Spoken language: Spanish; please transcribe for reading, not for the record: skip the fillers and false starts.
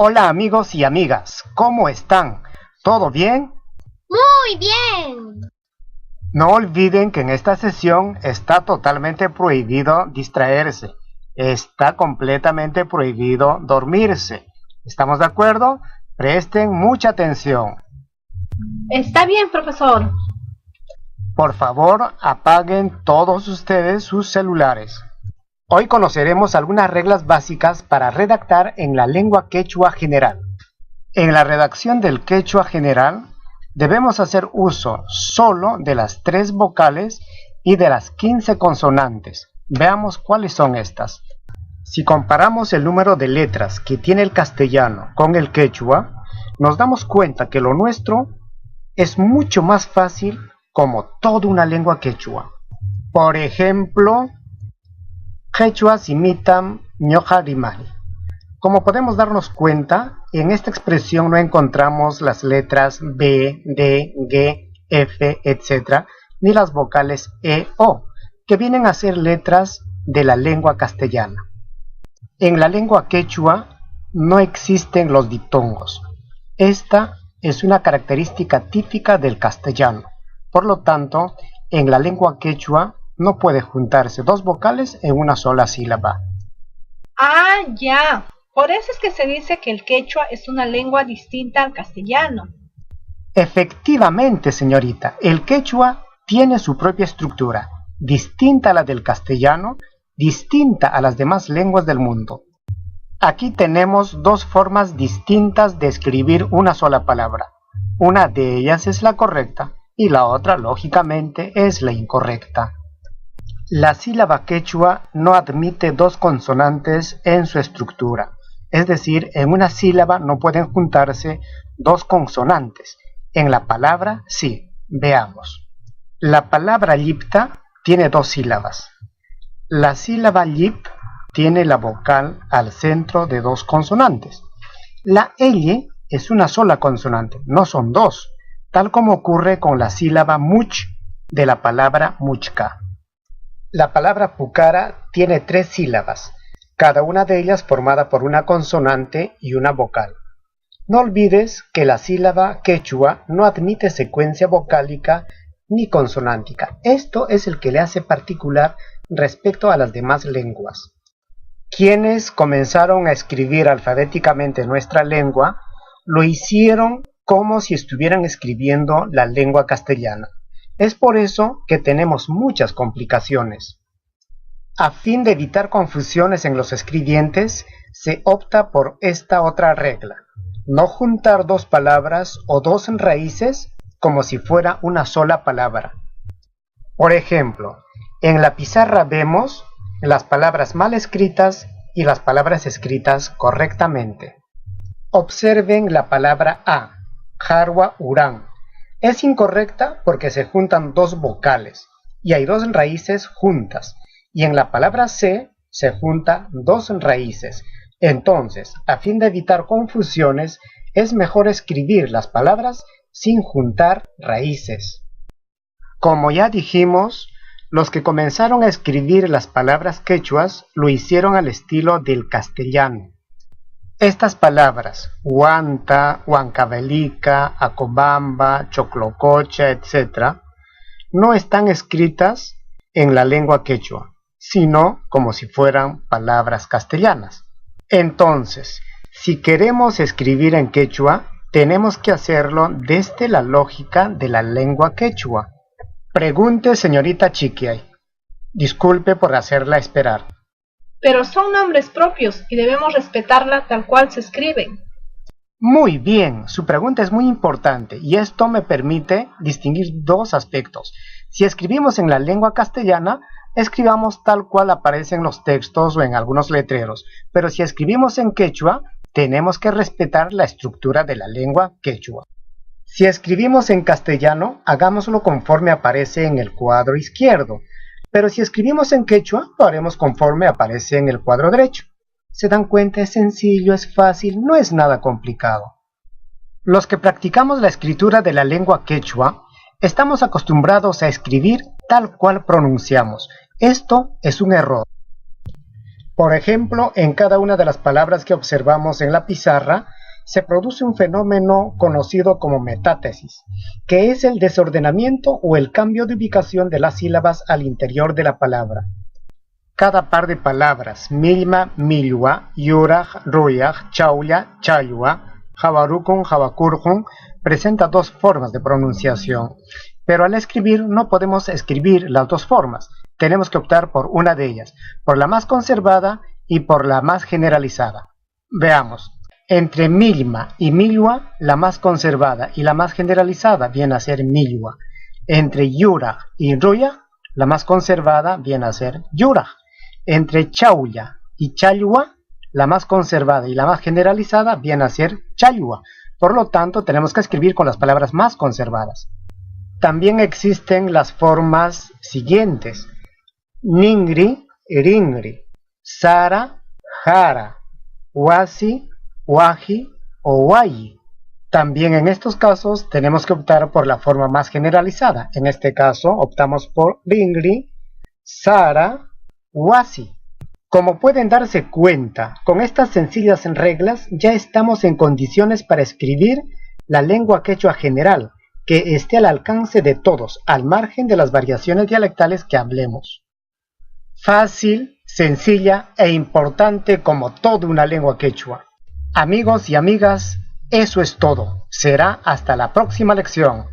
Hola amigos y amigas, ¿cómo están? ¿Todo bien? Muy bien. No olviden que en esta sesión está totalmente prohibido distraerse. Está completamente prohibido dormirse. ¿Estamos de acuerdo? Presten mucha atención. Está bien, profesor. Por favor, apaguen todos ustedes sus celulares. Hoy conoceremos algunas reglas básicas para redactar en la lengua quechua general. En la redacción del quechua general, debemos hacer uso solo de las 3 vocales y de las 15 consonantes. Veamos cuáles son estas. Si comparamos el número de letras que tiene el castellano con el quechua, nos damos cuenta que lo nuestro es mucho más fácil como toda una lengua quechua. Por ejemplo, quechua simitam ñojarimari. Como podemos darnos cuenta, en esta expresión no encontramos las letras B, D, G, F, etc., ni las vocales E, O, que vienen a ser letras de la lengua castellana. En la lengua quechua no existen los diptongos. Esta es una característica típica del castellano. Por lo tanto, en la lengua quechua no puede juntarse 2 vocales en una sola sílaba. Ah, ya. Por eso es que se dice que el quechua es una lengua distinta al castellano. Efectivamente, señorita, el quechua tiene su propia estructura, distinta a la del castellano, distinta a las demás lenguas del mundo. Aquí tenemos 2 formas distintas de escribir una sola palabra. Una de ellas es la correcta y la otra, lógicamente, es la incorrecta. La sílaba quechua no admite 2 consonantes en su estructura. Es decir, en una sílaba no pueden juntarse 2 consonantes. En la palabra, sí. Veamos. La palabra llipta tiene 2 sílabas. La sílaba llip tiene la vocal al centro de 2 consonantes. La ll es una sola consonante, no son 2, tal como ocurre con la sílaba much de la palabra muchca. La palabra pucara tiene 3 sílabas, cada una de ellas formada por una consonante y una vocal. No olvides que la sílaba quechua no admite secuencia vocálica ni consonántica. Esto es el que le hace particular respecto a las demás lenguas. Quienes comenzaron a escribir alfabéticamente nuestra lengua, lo hicieron como si estuvieran escribiendo la lengua castellana. Es por eso que tenemos muchas complicaciones. A fin de evitar confusiones en los escribientes, se opta por esta otra regla: no juntar 2 palabras o 2 raíces como si fuera una sola palabra. Por ejemplo, en la pizarra vemos las palabras mal escritas y las palabras escritas correctamente. Observen la palabra A, jarwa urán. Es incorrecta porque se juntan 2 vocales y hay 2 raíces juntas. Y en la palabra C se juntan 2 raíces. Entonces, a fin de evitar confusiones, es mejor escribir las palabras sin juntar raíces. Como ya dijimos, los que comenzaron a escribir las palabras quechuas lo hicieron al estilo del castellano. Estas palabras, huanta, huancavelica, acobamba, choclococha, etc., no están escritas en la lengua quechua, sino como si fueran palabras castellanas. Entonces, si queremos escribir en quechua, tenemos que hacerlo desde la lógica de la lengua quechua. Pregunte, señorita Chiquiay. Disculpe por hacerla esperar. Pero son nombres propios y debemos respetarla tal cual se escriben. Muy bien, su pregunta es muy importante y esto me permite distinguir 2 aspectos. Si escribimos en la lengua castellana, escribamos tal cual aparece en los textos o en algunos letreros, pero si escribimos en quechua, tenemos que respetar la estructura de la lengua quechua. Si escribimos en castellano, hagámoslo conforme aparece en el cuadro izquierdo, pero si escribimos en quechua, lo haremos conforme aparece en el cuadro derecho. ¿Se dan cuenta? Es sencillo, es fácil, no es nada complicado. Los que practicamos la escritura de la lengua quechua, estamos acostumbrados a escribir tal cual pronunciamos. Esto es un error. Por ejemplo, en cada una de las palabras que observamos en la pizarra, se produce un fenómeno conocido como metátesis, que es el desordenamiento o el cambio de ubicación de las sílabas al interior de la palabra. Cada par de palabras, milma, milwa, yuraj, ruyaj, chauya, chayua, jabarukun, jabakurjun, presenta dos formas de pronunciación, pero al escribir no podemos escribir las dos formas, tenemos que optar por una de ellas, por la más conservada y por la más generalizada. Veamos. Entre milma y milwa, la más conservada y la más generalizada viene a ser milwa. Entre yuraj y ruyaj, la más conservada viene a ser yuraj. Entre chauya y chayua, la más conservada y la más generalizada viene a ser chayua. Por lo tanto, tenemos que escribir con las palabras más conservadas. También existen las formas siguientes: ningri, ringri, sara, jara, wasi, waji o wayi. También en estos casos tenemos que optar por la forma más generalizada. En este caso optamos por ringri, sara, wasi. Como pueden darse cuenta, con estas sencillas reglas ya estamos en condiciones para escribir la lengua quechua general, que esté al alcance de todos, al margen de las variaciones dialectales que hablemos. Fácil, sencilla e importante como toda una lengua quechua. Amigos y amigas, eso es todo. Será hasta la próxima lección.